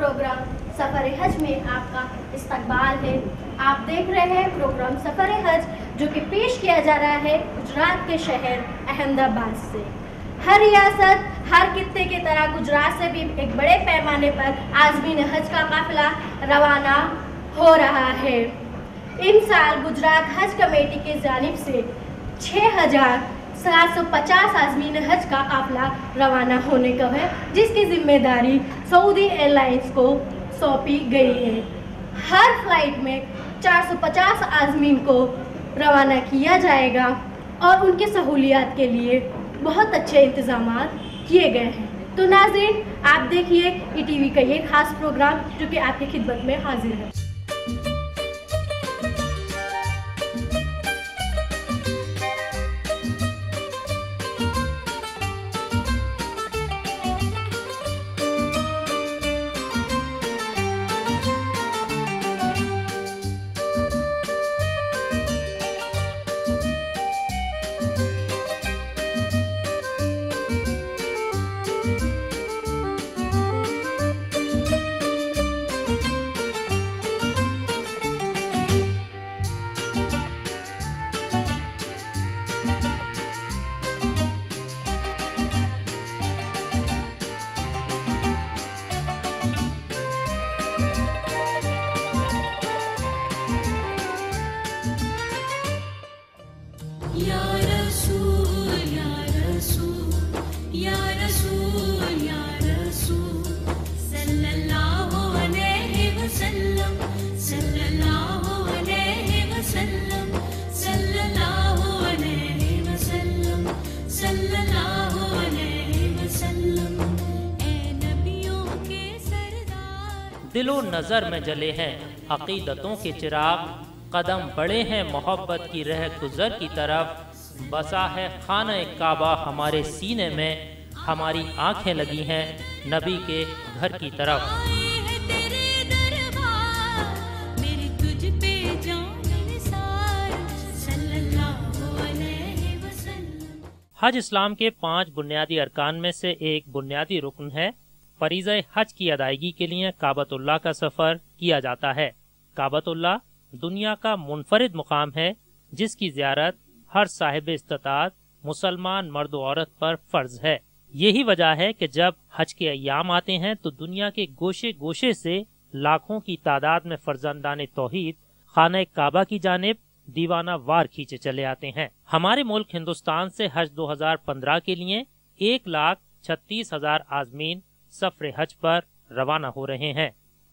Programme सफ़र हज में आपका इस्तकबाल है। आप देख रहे हैं प्रोग्राम सफ़र हज, जो कि पेश किया जा रहा है गुजरात के शहर अहमदाबाद से। हर रियासत, हर खित्ते की तरह गुजरात से भी एक बड़े पैमाने पर आज़मीन हज का काफ़िला रवाना हो रहा है। इन साल गुजरात हज कमेटी की जानिब से 6,750 आज़मीन हज का काफ़िला रवाना होने का है, जिसकी जिम्मेदारी सऊदी एयरलाइंस को सौंपी गई है। हर फ्लाइट में 450 आज़मीन को रवाना किया जाएगा और उनकी सहूलियात के लिए बहुत अच्छे इंतज़ाम किए गए हैं। तो नाज़रीन, आप देखिए ईटीवी का ये खास प्रोग्राम जो कि आपकी खिदमत में हाजिर है। दिलो नज़र में जले हैं अकीदतों के चिराग, कदम बढ़े हैं मोहब्बत की रह गुज़र की तरफ। बसा है खाना काबा हमारे सीने में, हमारी आंखें लगी हैं नबी के घर की तरफ। हज इस्लाम के 5 बुनियादी अरकान में से एक बुनियादी रुकन है। फरीज़ा हज की अदायगी के लिए काबतुल्लाह का सफ़र किया जाता है। काबतुल्लाह दुनिया का मुनफरिद मुकाम है जिसकी ज़ियारत हर साहिब इस्तिताअत मुसलमान मर्द औरत पर फ़र्ज है। यही वजह है कि जब हज के अय्याम आते हैं तो दुनिया के गोशे गोशे से लाखों की तादाद में फर्जंदान तौहीद खाना काबा की जानिब दीवाना वार खींचे चले आते हैं। हमारे मुल्क हिंदुस्तान से हज 2015 के लिए 1,36,000 आज़मीन सफर हज पर रवाना हो रहे हैं।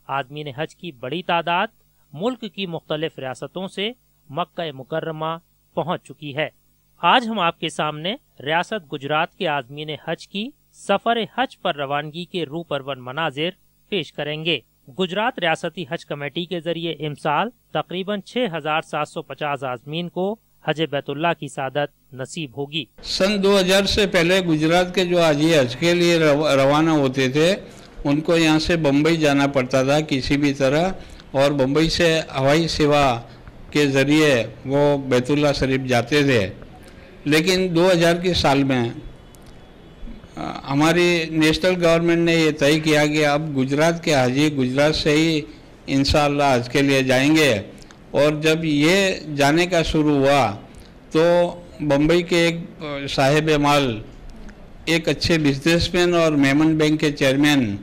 आज़मीन हज की बड़ी तादाद मुल्क की मुख्तलिफ रियासतों से मक्का मुकर्रमा पहुंच चुकी है। आज हम आपके सामने रियासत गुजरात के आज़मीन हज की सफर हज पर रवानगी के रूपरवन मनाजिर पेश करेंगे। गुजरात रियासती हज कमेटी के जरिए इमसाल तकरीबन 6,750 आज़मीन को हज बैतुल्लाह की सादत नसीब होगी। सन 2000 से पहले गुजरात के जो हाजी हज के लिए रवाना होते थे उनको यहाँ से बम्बई जाना पड़ता था किसी भी तरह, और बम्बई से हवाई सेवा के ज़रिए वो बैतुल्लाह शरीफ जाते थे। लेकिन 2000 के साल में हमारी नेशनल गवर्नमेंट ने ये तय किया कि अब गुजरात के हाजी गुजरात से ही इंशाअल्लाह हज के लिए जाएंगे। और जब ये जाने का शुरू हुआ तो बम्बई के एक साहिब माल, एक अच्छे बिजनेसमैन और मेमन बैंक के चेयरमैन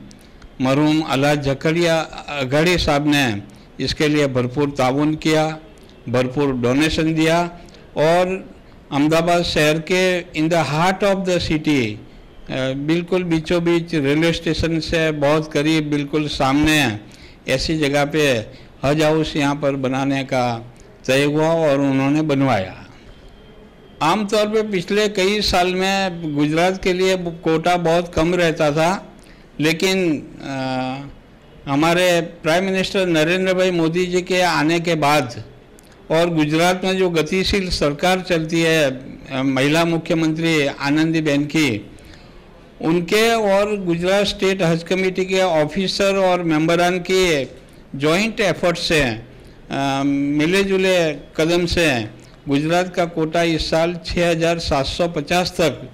मरहूम अल्लाह जकरिया अघड़ी साहब ने इसके लिए भरपूर ताउन किया, भरपूर डोनेशन दिया, और अहमदाबाद शहर के in the heart of the city, बिल्कुल बीचों बीच रेलवे स्टेशन से बहुत करीब, बिल्कुल सामने ऐसी जगह पे हज हाउस यहाँ पर बनाने का तय हुआ और उन्होंने बनवाया। आमतौर पे पिछले कई साल में गुजरात के लिए कोटा बहुत कम रहता था, लेकिन हमारे प्राइम मिनिस्टर नरेंद्र भाई मोदी जी के आने के बाद और गुजरात में जो गतिशील सरकार चलती है महिला मुख्यमंत्री आनंदीबेन की, उनके और गुजरात स्टेट हज कमेटी के ऑफिसर और मेंबरान के जॉइंट एफर्ट से मिले जुले कदम से गुजरात का कोटा इस साल 6,750 तक,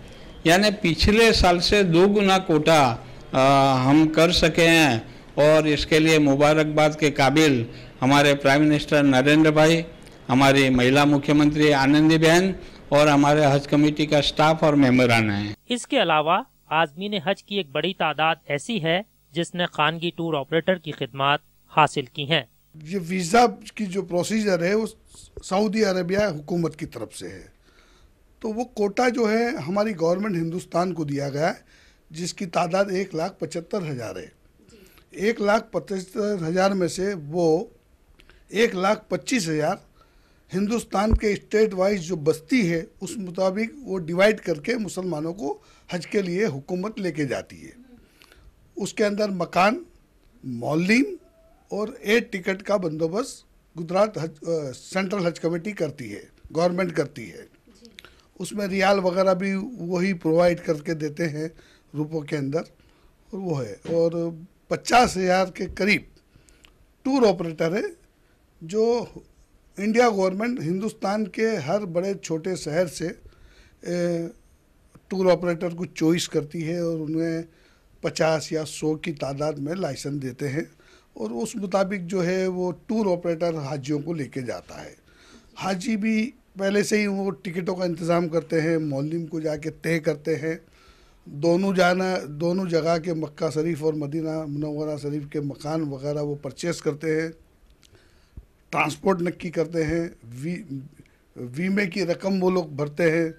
यानी पिछले साल से 2 गुना कोटा हम कर सके हैं। और इसके लिए मुबारकबाद के काबिल हमारे प्राइम मिनिस्टर नरेंद्र भाई, हमारी महिला मुख्यमंत्री आनंदीबेन और हमारे हज कमेटी का स्टाफ और मेंबरान हैं। इसके अलावा आज़मीन हज की एक बड़ी तादाद ऐसी है जिसने खानगी टूर ऑपरेटर की खिदमत हासिल की हैं। ये वीज़ा की जो प्रोसीजर है वो सऊदी अरबिया हुकूमत की तरफ से है, तो वो कोटा जो है हमारी गवर्नमेंट हिंदुस्तान को दिया गया है, जिसकी तादाद 1,75,000 है। 1,75,000 में से वो 1,25,000 हिंदुस्तान के स्टेट वाइज जो बस्ती है उस मुताबिक वो डिवाइड करके मुसलमानों को हज के लिए हुकूमत लेके जाती है। उसके अंदर मकान, मौलिम और एयर टिकट का बंदोबस्त गुजरात सेंट्रल हज कमेटी करती है, गवर्नमेंट करती है। उसमें रियाल वगैरह भी वही प्रोवाइड करके देते हैं रुपयों के अंदर, और वो है। और 50,000 के करीब टूर ऑपरेटर है जो इंडिया गवर्नमेंट हिंदुस्तान के हर बड़े छोटे शहर से टूर ऑपरेटर को चॉइस करती है और उन्हें 50 या 100 की तादाद में लाइसेंस देते हैं, और उस मुताबिक जो है वो टूर ऑपरेटर हाजियों को लेके जाता है। हाजी भी पहले से ही वो टिकटों का इंतज़ाम करते हैं, मौलिम को जाके तय करते हैं, दोनों जगह के मक्का शरीफ और मदीना मुनव्वरा शरीफ के मकान वगैरह वो परचेस करते हैं, ट्रांसपोर्ट नक्की करते हैं, बीमे की रकम वो लोग भरते हैं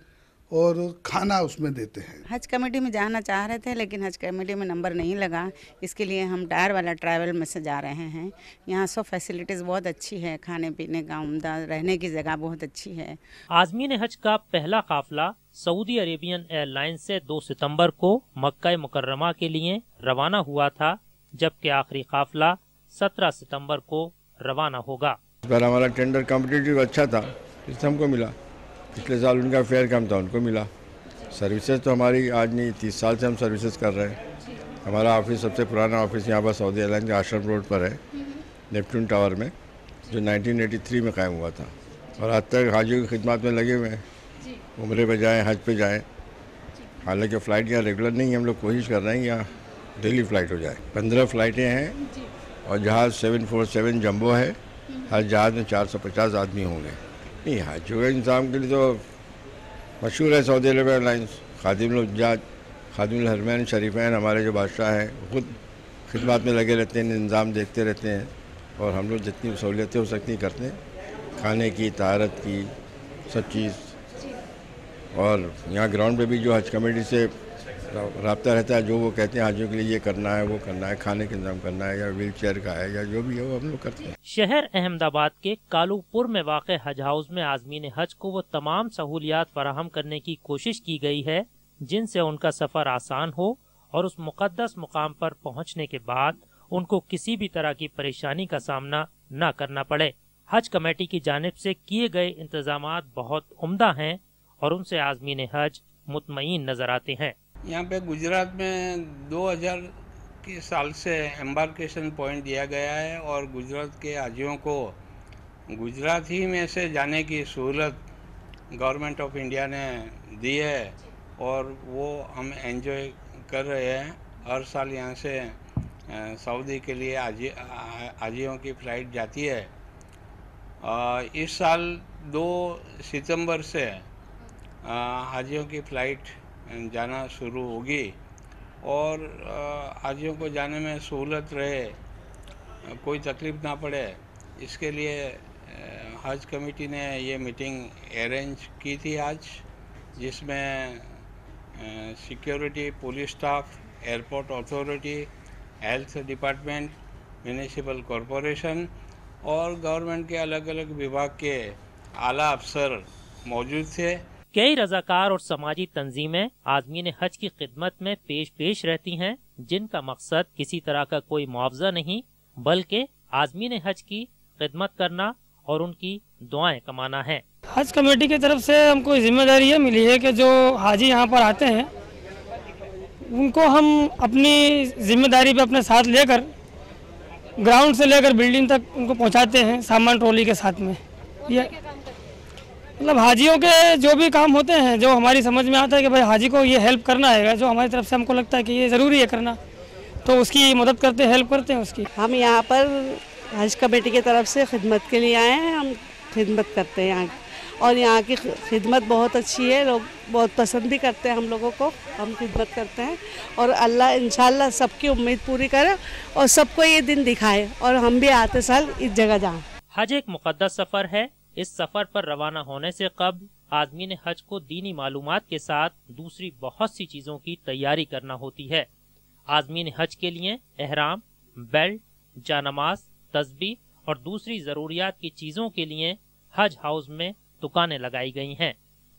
और खाना उसमें देते हैं। हज कमेटी में जाना चाह रहे थे लेकिन हज कमेटी में नंबर नहीं लगा, इसके लिए हम टायर वाला ट्रैवल में से जा रहे हैं। यहाँ सब फैसिलिटीज़ बहुत अच्छी है, खाने पीने का उम्दा, रहने की जगह बहुत अच्छी है। आज़मीन हज का पहला काफिला सऊदी अरेबियन एयरलाइंस से 2 सितंबर को मक्का मुकर्रमा के लिए रवाना हुआ था, जबकि आखिरी काफिला 17 सितंबर को रवाना होगा। इस बार हमारा टेंडर कॉम्पिटिटिव अच्छा था, इससे हमको मिला। पिछले साल उनका फेयर कम था, उनको मिला। सर्विसेज तो हमारी आज नहीं, 30 साल से हम सर्विसेज कर रहे हैं। हमारा ऑफिस सबसे पुराना ऑफिस यहाँ पर सऊदी एयरलाइन के आश्रम रोड पर है, नेपट्टून टावर में, जो 1983 में कायम हुआ था, और आज तक हाजियों की खिदमत में लगे हुए हैं। उम्रे पे जाएँ, हज पे जाएँ। हालांकि फ़्लाइट यहाँ रेगुलर नहीं है, हम लोग कोशिश कर रहे हैं यहाँ डेली फ़्लाइट हो जाए। 15 फ़्लाइटें हैं और जहाज़ 747 जंबो है। हर जहाज़ में 450 आदमी होंगे। नहीं, हाजियों के इंतजाम के लिए तो मशहूर है सऊदी अरबिया एयरलाइंस। खादिमुल हरमैन शरीफैन हमारे जो बादशाह हैं खुद खिदमत में लगे रहते हैं, इंतज़ाम देखते रहते हैं, और हम लोग जितनी सहूलियतें हो सकती करते हैं, खाने की, तहारत की, सब चीज़। और यहाँ ग्राउंड पे भी जो हज कमेटी से राब्ता रहता है, जो वो कहते हैं हाजियों के लिए ये करना है, वो करना है, खाने का इंतजाम करना है, या व्हील चेयर का है, या जो भी है वो हम लोग करते हैं। शहर अहमदाबाद के कालूपुर में वाक़े हज हाउस में आज़मीन हज को वो तमाम सहूलियात फराहम करने की कोशिश की गई है जिनसे उनका सफ़र आसान हो और उस मुक़द्दस मुकाम पर पहुँचने के बाद उनको किसी भी तरह की परेशानी का सामना न करना पड़े। हज कमेटी की जानिब से किए गए इंतजामात बहुत उम्दा हैं और उनसे आज़मीन हज मुतमईन नजर आते हैं। यहाँ पे गुजरात में 2000 के साल से एम्बार्केशन पॉइंट दिया गया है, और गुजरात के हाजियों को गुजरात ही में से जाने की सहूलत गवर्नमेंट ऑफ इंडिया ने दी है, और वो हम एंजॉय कर रहे हैं। हर साल यहाँ से सऊदी के लिए हाजियों की फ़्लाइट जाती है। इस साल 2 सितंबर से हाजियों की फ़्लाइट जाना शुरू होगी, और हाजियों को जाने में सहूलत रहे, कोई तकलीफ़ ना पड़े, इसके लिए हज कमेटी ने ये मीटिंग अरेंज की थी आज, जिसमें security, police staff, airport authority, health department, municipal corporation और गवर्नमेंट के अलग अलग विभाग के आला अफसर मौजूद थे। कई रजाकार और समाजी तंजीमें आज़मीन हज की खिदमत में पेश रहती हैं, जिनका मकसद किसी तरह का कोई मुआवजा नहीं बल्कि आज़मीन हज की खिदमत करना और उनकी दुआएं कमाना है। हज कमेटी की तरफ से हमको जिम्मेदारी ये मिली है कि जो हाजी यहाँ पर आते हैं उनको हम अपनी जिम्मेदारी पे अपने साथ लेकर ग्राउंड से लेकर बिल्डिंग तक उनको पहुँचाते हैं, सामान ट्रॉली के साथ में। ये मतलब हाजियों के जो भी काम होते हैं, जो हमारी समझ में आता है कि भाई हाजी को ये हेल्प करना है, जो हमारी तरफ से हमको लगता है कि ये ज़रूरी है करना, तो उसकी मदद करते, हेल्प करते हैं उसकी। हम यहाँ पर हज कमेटी की तरफ से खिदमत के लिए आए हैं। हम खिदमत करते हैं यहाँ, और यहाँ की खिदमत बहुत अच्छी है। लोग बहुत पसंद भी करते हैं हम लोगों को। हम खिदमत करते हैं और अल्लाह इंशाल्लाह सबकी उम्मीद पूरी करे और सबको ये दिन दिखाए और हम भी आते साल इस जगह जाएं। हज एक मुक़द्दस सफ़र है। इस सफ़र पर रवाना होने से कब्ल आज़मीन हज को दीनी मालूमात के साथ दूसरी बहुत सी चीज़ों की तैयारी करना होती है। आज़मीन हज के लिए एहराम, बेल्ट, जानमाज, तस्बीह और दूसरी ज़रूरियात की चीज़ों के लिए हज हाउस में दुकानें लगाई गई हैं,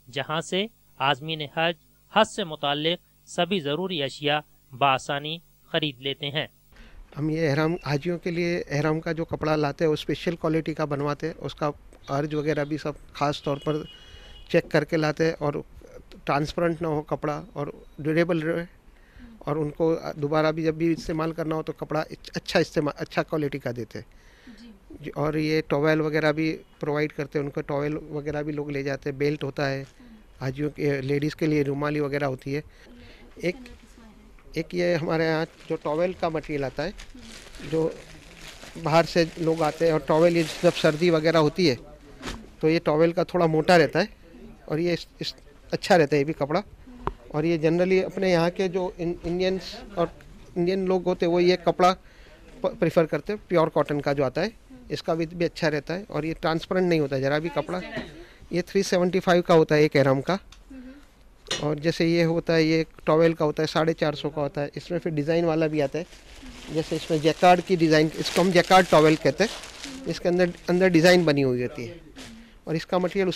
जहां से आज़मीन हज से मुताल्लिक सभी ज़रूरी अशिया बआसानी खरीद लेते हैं। हम ये एहराम हाजियों के लिए एहराम का जो कपड़ा लाते हैं वो स्पेशल क्वालिटी का बनवाते हैं। उसका अर्ज वगैरह भी सब खास तौर पर चेक करके लाते हैं और ट्रांसपेरेंट ना हो कपड़ा और ड्यूरेबल रहे, और उनको दोबारा भी जब भी इस्तेमाल करना हो तो कपड़ा अच्छा क्वालिटी का देते हैं। और ये टॉवेल वगैरह भी प्रोवाइड करते हैं, उनको टॉवेल वगैरह भी लोग ले जाते हैं। बेल्ट होता है हाजियों के, लेडीज़ के लिए रुमाली वगैरह होती है। एक ये हमारे यहाँ जो टॉवेल का मटेरियल आता है, जो बाहर से लोग आते हैं, और टॉवेल ये जब सर्दी वगैरह होती है तो ये टॉवेल का थोड़ा मोटा रहता है और ये अच्छा रहता है ये भी कपड़ा। और ये जनरली अपने यहाँ के जो इंडियंस और इंडियन लोग होते हैं वो ये कपड़ा प्रेफर करते हैं। प्योर कॉटन का जो आता है इसका विथ भी अच्छा रहता है और ये ट्रांसपेरेंट नहीं होता है ज़रा भी कपड़ा। ये 375 का होता है एक एहराम का। और जैसे ये होता है ये टॉवेल का होता है 450 का होता है। इसमें फिर डिज़ाइन वाला भी आता है, जैसे इसमें जैकार्ड की डिज़ाइन, इसको हम जैकार्ड टॉवेल कहते हैं। इसके अंदर डिज़ाइन बनी हुई रहती है और इसका मटेरियल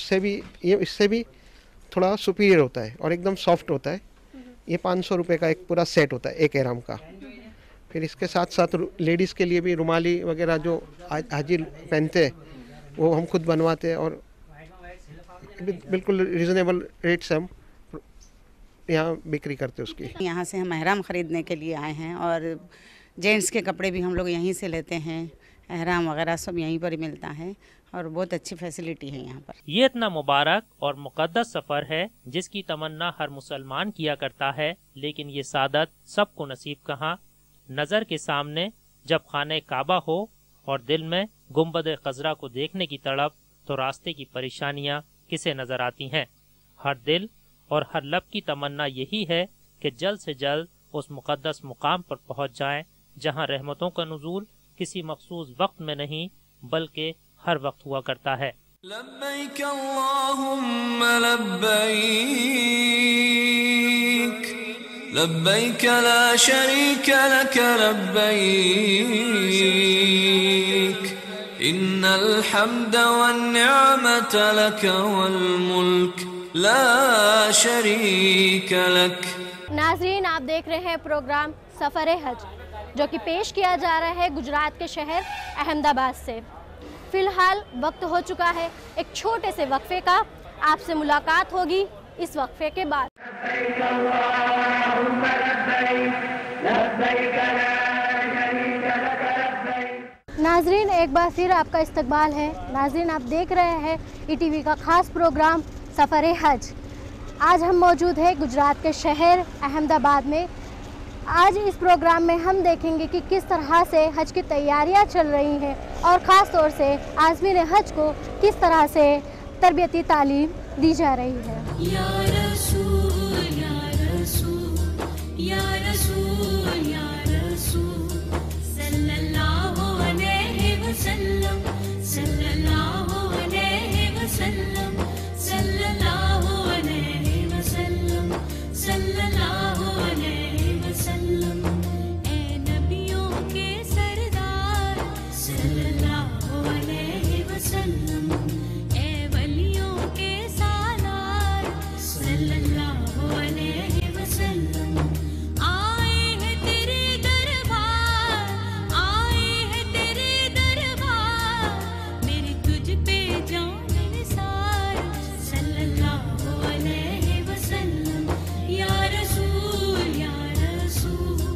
इससे भी थोड़ा सुपीरियर होता है और एकदम सॉफ्ट होता है। ये 500 रुपये का एक पूरा सेट होता है एक एहराम का। फिर इसके साथ साथ लेडीज़ के लिए भी रुमाली वगैरह जो हाजी पहनते हैं वो हम खुद बनवाते हैं और बिल्कुल रिजनेबल रेट से हम यहाँ बिक्री करते हैं उसकी। यहाँ से हम एहराम ख़रीदने के लिए आए हैं और जेंट्स के कपड़े भी हम लोग यहीं से लेते हैं। एहराम वगैरह सब यहीं पर ही मिलता है और बहुत अच्छी फैसिलिटी है यहाँ पर। ये इतना मुबारक और मुक़द्दस सफ़र है जिसकी तमन्ना हर मुसलमान किया करता है, लेकिन ये सादत सबको नसीब कहाँ। नज़र के सामने जब खाने काबा हो और दिल में गुंबद खज़रा को देखने की तड़प, तो रास्ते की परेशानियाँ किसे नज़र आती हैं। हर दिल और हर लब की तमन्ना यही है कि जल्द से जल्द उस मुक़द्दस मुकाम पर पहुँच जाएं, जहाँ रहमतों का नुज़ूल किसी मखसूस वक्त में नहीं बल्कि हर वक्त हुआ करता है। लब्बैक अल्लाहुम्मा लब्बैक, लब्बैक ला शरीक लक लब्बैक, इन्नल हम्द वन निअमत लक वल मुल्क ला शरीक लक। नाज़रीन, आप देख रहे हैं प्रोग्राम सफ़र हज, जो कि पेश किया जा रहा है गुजरात के शहर अहमदाबाद से। फ़िलहाल वक्त हो चुका है एक छोटे से वक्फे का। आपसे मुलाकात होगी इस वक्फे के बाद। नाज़रीन, एक बार फिर आपका इस्तकबाल है। नाज़रीन, आप देख रहे हैं ईटीवी का ख़ास प्रोग्राम सफ़र हज। आज हम मौजूद हैं गुजरात के शहर अहमदाबाद में। आज इस प्रोग्राम में हम देखेंगे कि किस तरह से हज की तैयारियां चल रही हैं और ख़ास तौर से आज़मीन हज को किस तरह से तरबियती तालीम दी जा रही है। या रसूल, या रसूल, या रसूल, या रसूल, सल्लल्लाहु अलैहि वसल्लम, सल्लल्लाहु अलैहि वसल्लम, सल्लल्लाहु अलैहि वसल्लम, सल्लल्लाहु अलैहि वसल्लम। ए नबियों के सरदार सल्लल्लाहु अलैहि वसल्लम, ए वलियों के सालार सल्लल्लाहु अलैहि वसल्लम। आए हैं तेरे दरबार, आए हैं तेरे दरबार, मेरी तुझ पे जान निसार सल्लल्लाहु अलैहि वसल्लम। या रसूल, या रसूल,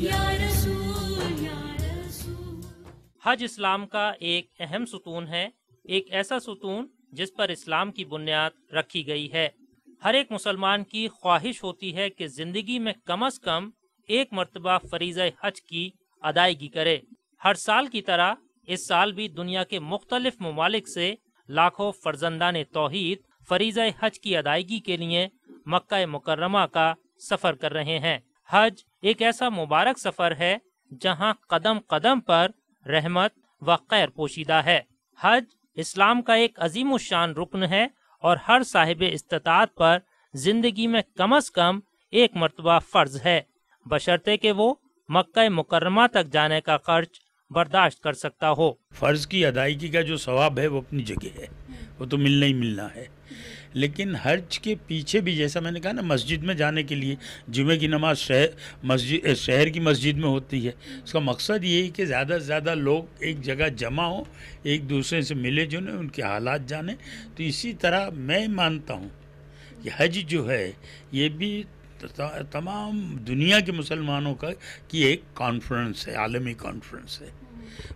या रसूल, या रसूल। हज इस्लाम का एक अहम सुतून है, एक ऐसा सुतून जिस पर इस्लाम की बुनियाद रखी गई है। हर एक मुसलमान की ख्वाहिश होती है कि जिंदगी में कम से कम एक मर्तबा फरीज़ा हज की अदायगी करे। हर साल की तरह इस साल भी दुनिया के मुख्तलिफ ममालिक से लाखों फर्जंदान तौहीद फरीज़ा हज की अदायगी के लिए मक्का मुकर्रमा का सफर कर रहे हैं। हज एक ऐसा मुबारक सफर है जहां कदम कदम पर रहमत व खैर पोशीदा है। हज इस्लाम का एक अजीम शान रुकन है और हर साहिब इस्तिताअत पर जिंदगी में कम से कम एक मर्तबा फर्ज है, बशर्ते कि वो मक्का मुकर्रमा तक जाने का खर्च बर्दाश्त कर सकता हो। फ़र्ज़ की अदायगी का जो सवाब है वो अपनी जगह है, वो तो मिलना ही मिलना है। लेकिन हज के पीछे भी, जैसा मैंने कहा ना, मस्जिद में जाने के लिए जुमे की नमाज शहर की मस्जिद में होती है। उसका मकसद ये है कि ज़्यादा से ज़्यादा लोग एक जगह जमा हो, एक दूसरे से मिले जुले, उनके हालात जाने। तो इसी तरह मैं मानता हूँ कि हज जो है ये भी तमाम दुनिया के मुसलमानों का की एक कॉन्फ्रेंस है, आलमी कॉन्फ्रेंस है।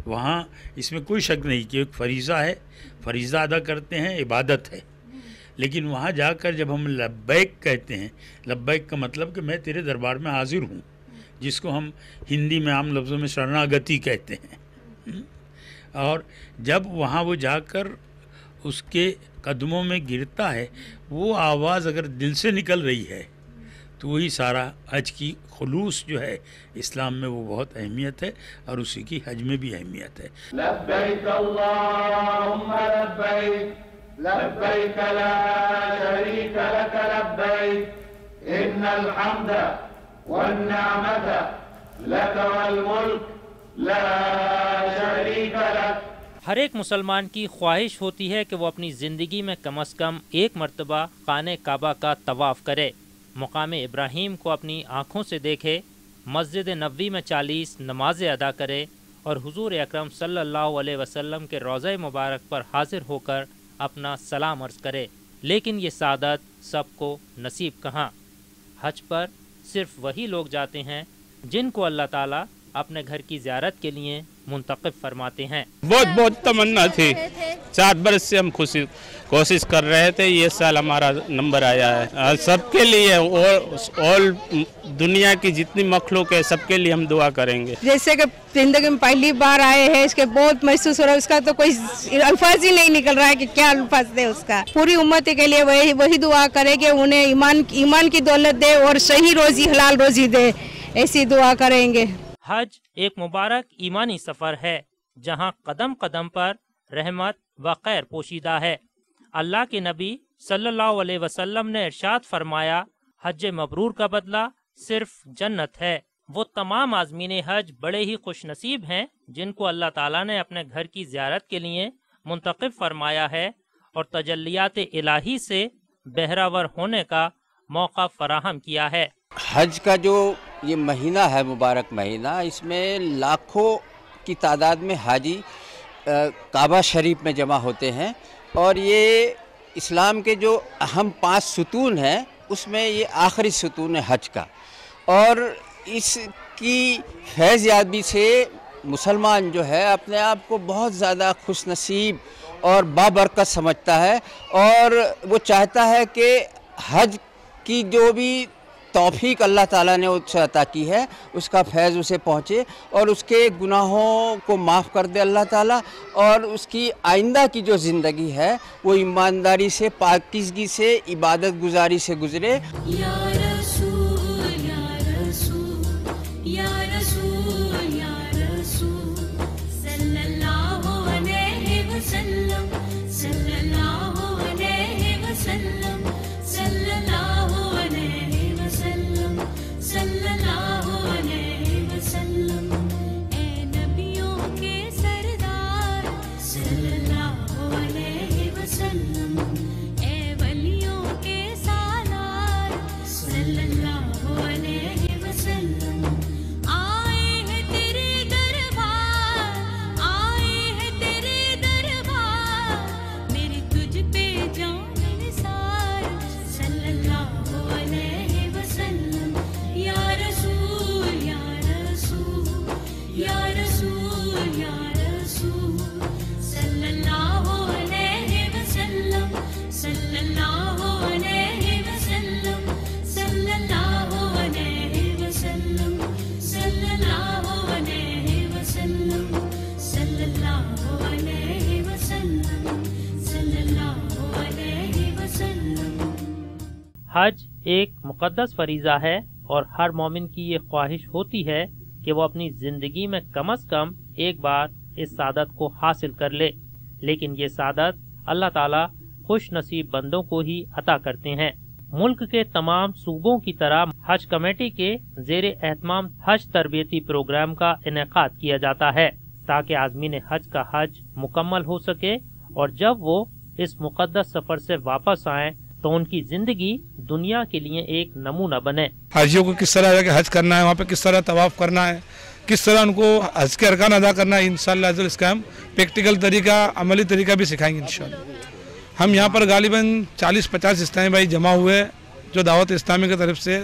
वहाँ इसमें कोई शक नहीं कि एक फरीज़ा है, फरीज़ा अदा करते हैं, इबादत है। लेकिन वहाँ जाकर जब हम लब्बैक कहते हैं, लब्बैक का मतलब कि मैं तेरे दरबार में हाजिर हूँ, जिसको हम हिंदी में आम लफ्ज़ों में शरणागति कहते हैं। और जब वहाँ वो जाकर उसके कदमों में गिरता है, वो आवाज़ अगर दिल से निकल रही है तो वही सारा हज की खुलूस जो है इस्लाम में वो बहुत अहमियत है और उसी की हज में भी अहमियत है। लब्बैक अल्लाहुम्मा लब्बैक लब्बैक ला शरीक लक लब्बैक इन्नल हम्द वन निअमत लक वल मुल्क ला शरीक लक। हर एक मुसलमान की ख्वाहिश होती है कि वो अपनी ज़िंदगी में कम से कम एक मर्तबा खाने काबा का तवाफ़ करे, मुकाम इब्राहीम को अपनी आँखों से देखे, मस्जिद नबवी में 40 नमाज़ें अदा करे और हुजूर अकरम सल्लल्लाहु अलैहि वसल्लम के रोज़े मुबारक पर हाजिर होकर अपना सलाम अर्ज़ करे। लेकिन ये सादत सबको नसीब कहाँ। हज पर सिर्फ वही लोग जाते हैं जिनको अल्लाह ताला अपने घर की ज़ियारत के लिए मुंतखब फरमाते हैं। बहुत तमन्ना थी, 4 बरस से हम कोशिश कर रहे थे, ये साल हमारा नंबर आया है। सबके लिए और दुनिया की जितनी मखलूक है सबके लिए हम दुआ करेंगे। जैसे कि जिंदगी में पहली बार आए हैं, इसके बहुत महसूस हो रहा है, उसका तो कोई अल्फाज ही नहीं निकल रहा है कि क्या अल्फाज दे उसका। पूरी उम्मत के लिए वही दुआ करे कि उन्हें ईमान की दौलत दे और सही रोजी हलाल रोजी दे, ऐसी दुआ करेंगे। हज एक मुबारक ईमानी सफ़र है जहां कदम कदम पर रहमत व खैर पोशीदा है। अल्लाह के नबी सल्लल्लाहु अलैहि वसल्लम ने इरशाद फरमाया, हज मबरूर का बदला सिर्फ जन्नत है। वो तमाम आज़मीन हज बड़े ही खुश नसीब हैं जिनको अल्लाह ताला ने अपने घर की ज़ियारत के लिए मुंतखब फरमाया है और तजल्लियात इलाही से बहरावर होने का मौका फराहम किया है। हज का जो ये महीना है, मुबारक महीना, इसमें लाखों की तादाद में हाजी काबा शरीफ में जमा होते हैं और ये इस्लाम के जो अहम 5 सुतून हैं उसमें ये आखिरी सुतून है हज का। और इसकी फैज़ याबी से मुसलमान जो है अपने आप को बहुत ज़्यादा खुश नसीब और बाबरकत समझता है और वो चाहता है कि हज की जो भी तौफीक अल्लाह ताला ने उससे अता की है उसका फैज़ उसे पहुँचे और उसके गुनाहों को माफ़ कर दे अल्लाह ताला और उसकी आइंदा की जो ज़िंदगी है वो ईमानदारी से, पाकीज़गी से, इबादत गुजारी से गुज़रे। हज एक मुकद्दस फरीज़ा है और हर मोमिन की ये ख्वाहिश होती है कि वो अपनी ज़िंदगी में कम से कम एक बार इस सादत को हासिल कर ले, लेकिन ये सादत अल्लाह ताला खुश नसीब बंदों को ही अता करते हैं। मुल्क के तमाम सूबों की तरह हज कमेटी के ज़ेरे एहतमाम हज तरबियती प्रोग्राम का इनेकाद किया जाता है ताकि आज़मीन हज का हज मुकम्मल हो सके और जब वो इस मुकद्दस सफर से वापस आए तो उनकी जिंदगी दुनिया के लिए एक नमूना बने। हाजियों को किस तरह हज करना है, वहाँ पे किस तरह तवाफ करना है, किस तरह उनको हज के अरकान अदा करना है, इंशाअल्लाह इसका हम प्रैक्टिकल तरीका, अमली तरीका भी सिखाएंगे इंशाअल्लाह। हम यहाँ पर गालिबन 40-50 इस्लामी भाई जमा हुए जो दावत इस्लामी की तरफ से,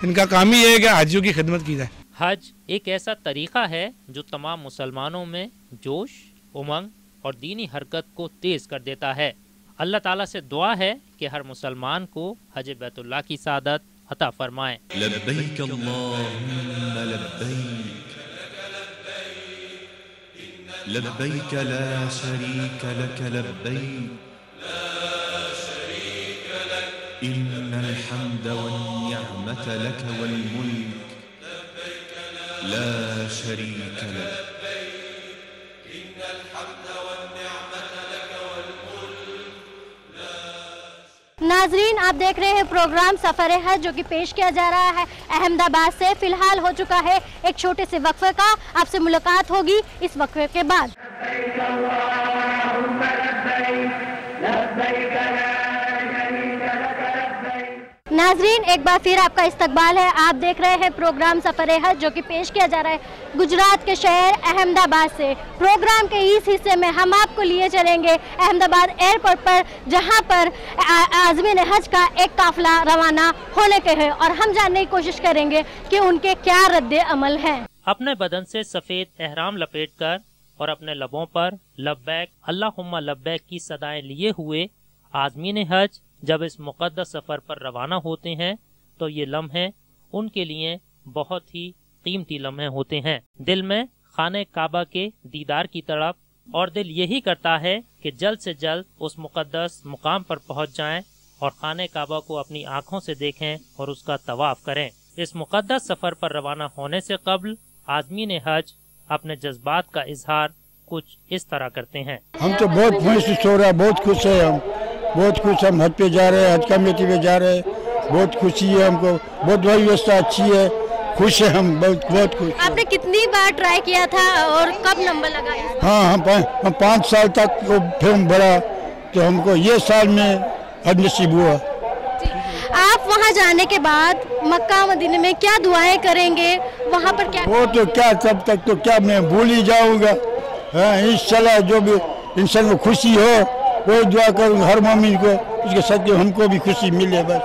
इनका काम ही है कि हाजियों की खिदमत की जाए। हज एक ऐसा तरीका है जो तमाम मुसलमानों में जोश, उमंग और दीनी हरकत को तेज कर देता है। अल्लाह ताला से दुआ है कि हर मुसलमान को हज बैतुल्लाह की सादत अता फरमाए। लब्बैक अल्लाहुम्मा लब्बैक, लब्बैक ला शरीक लक लब्बैक, इन्नल हम्द वन निअमत लक वल मुल्क, ला शरीक लक। नाजरीन, आप देख रहे हैं प्रोग्राम सफर हज जो कि पेश किया जा रहा है अहमदाबाद से। फिलहाल हो चुका है एक छोटे से वक्फे का, आपसे मुलाकात होगी इस वक्फे के बाद। नाजरीन, एक बार फिर आपका इस्तकबाल है। आप देख रहे हैं प्रोग्राम सफर हज जो कि पेश किया जा रहा है गुजरात के शहर अहमदाबाद से। प्रोग्राम के इस हिस्से में हम आपको लिए चलेंगे अहमदाबाद एयरपोर्ट पर, जहां पर आज़मीन हज का एक काफिला रवाना होने के है और हम जानने की कोशिश करेंगे कि उनके क्या रद्दे अमल हैं। अपने बदन से सफेद एहराम लपेटकर और अपने लबों पर लब्बैक अल्लाहुम्मा लब्बैक की सदाएं लिए हुए आज़मीन हज जब इस मुकद्दस सफर पर रवाना होते हैं तो ये लम्हे उनके लिए बहुत ही कीमती लम्हे होते हैं। दिल में खाने काबा के दीदार की तड़प, और दिल यही करता है कि जल्द से जल्द उस मुकद्दस मुकाम पर पहुंच जाएं और खाने काबा को अपनी आंखों से देखें और उसका तवाफ करें। इस मुकद्दस सफर पर रवाना होने से कब्ल आज़मीन हज अपने जज्बात का इजहार कुछ इस तरह करते हैं। हम तो बहुत महसूस हो रहा है, बहुत खुश है, हम बहुत खुश, हम हज पे जा रहे हैं, हज कमेटी पे जा रहे हैं, बहुत खुशी है हमको, बहुत व्यवस्था अच्छी है, खुश है हम, बहुत खुश। आपने कितनी बार ट्राई किया था और कब नंबर लगाया? हाँ, हम 5 साल तक वो फिल्म बड़ा, तो हमको ये साल में हज नसीब हुआ। आप वहाँ जाने के बाद मक्का मदीने में क्या दुआएं करेंगे, वहाँ पर क्या? वो तो क्या, तब तक तो क्या मैं भूल ही जाऊँगा। हाँ, इंशाल्लाह जो भी इंसान को खुशी हो वो दुआ करूँ हर मोमिन को, उसके साथ हमको भी खुशी मिले। बस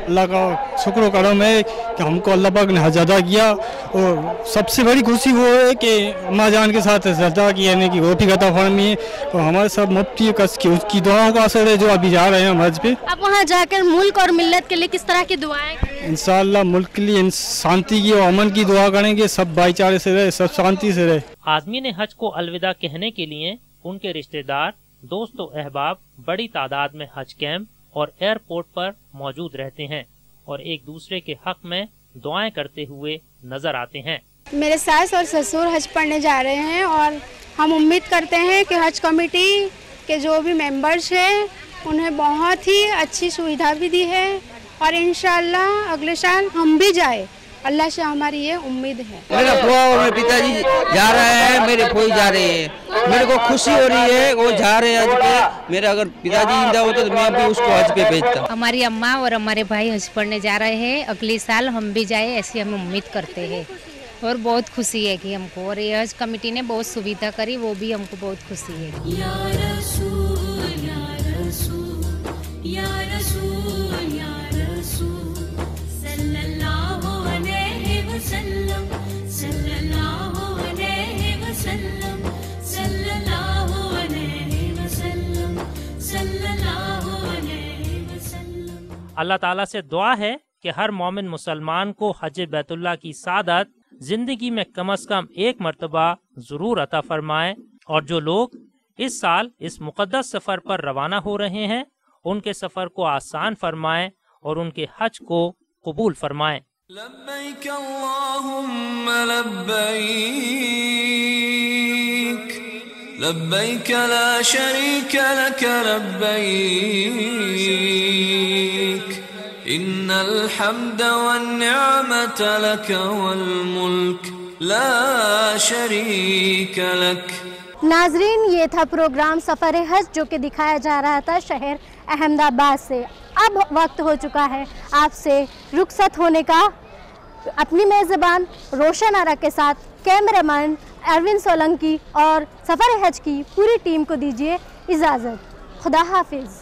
अल्लाह का शुक्र करम है कि हमको अल्लाह पाक ने हज अदा किया, और सबसे बड़ी खुशी वो है कि अम्मा जान के साथ अदा की, यानी कि रोटी अता फरमाई, और हमारे सब मुफ्ती कस की उसकी दुआओं का असर है जो अभी जा रहे हैं हम हज पे। आप वहाँ जाकर मुल्क और मिल्लत के लिए किस तरह की दुआएं करेंगे? इंशाअल्लाह मुल्क के लिए शांति की और अमन की दुआ करेंगे, सब भाईचारे से रहे, सब शांति से रहे। आज़मीन हज को अलविदा कहने के लिए उनके रिश्तेदार, दोस्तों, अहबाब बड़ी तादाद में हज कैंप और एयरपोर्ट पर मौजूद रहते हैं और एक दूसरे के हक में दुआएं करते हुए नजर आते हैं। मेरे सास और ससुर हज पढ़ने जा रहे हैं और हम उम्मीद करते हैं कि हज कमेटी के जो भी मेंबर्स हैं उन्हें बहुत ही अच्छी सुविधा भी दी है और इंशाअल्लाह अगले साल हम भी जाए, अल्लाह से हमारी ये उम्मीद है। मेरा बुआ और मेरे पिताजी जा रहे हैं, मेरे फूई जा रहे हैं, मेरे को खुशी हो रही है, वो जा रहे हैं हज पे। मेरा अगर पिताजी जिंदा होता तो मैं भी उसको हज पे भेजता। हमारी अम्मा और हमारे भाई हज पढ़ने जा रहे हैं, अगले साल हम भी जाए ऐसी हम उम्मीद करते हैं और बहुत खुशी है कि हमको, और ये हज कमेटी ने बहुत सुविधा करी, वो भी हमको बहुत खुशी है। या रसूल या रसूल या रसूल या रसूल सल्लल्लाहु अलैहि वसल्लम सल्लल्लाहु अलैहि वसल्लम सल्लल्लाहु अलैहि वसल्लम सल्लल्लाहु अलैहि वसल्लम। अल्लाह ताला से दुआ है कि हर मोमिन मुसलमान को हज बैतुल्लाह की सादत जिंदगी में कम से कम एक मर्तबा जरूर अता फरमाए, और जो लोग इस साल इस मुकद्दस सफर पर रवाना हो रहे हैं उनके सफर को आसान फरमाए और उनके हज को कबूल फरमाएं। लब्बैक अल्लाहुम्मा लब्बैक लब्बैक ला शरीक लक लब्बैक इन्नल हम्द वन निअमत लक वल मुल्क ला शरीक लक। नाजरीन, ये था प्रोग्राम सफ़र हज जो कि दिखाया जा रहा था शहर अहमदाबाद से। अब वक्त हो चुका है आपसे रुखसत होने का। अपनी मेज़बान रोशन आरा के साथ कैमरामैन अरविंद सोलंकी और सफ़र हज की पूरी टीम को दीजिए इजाज़त। खुदा हाफिज़।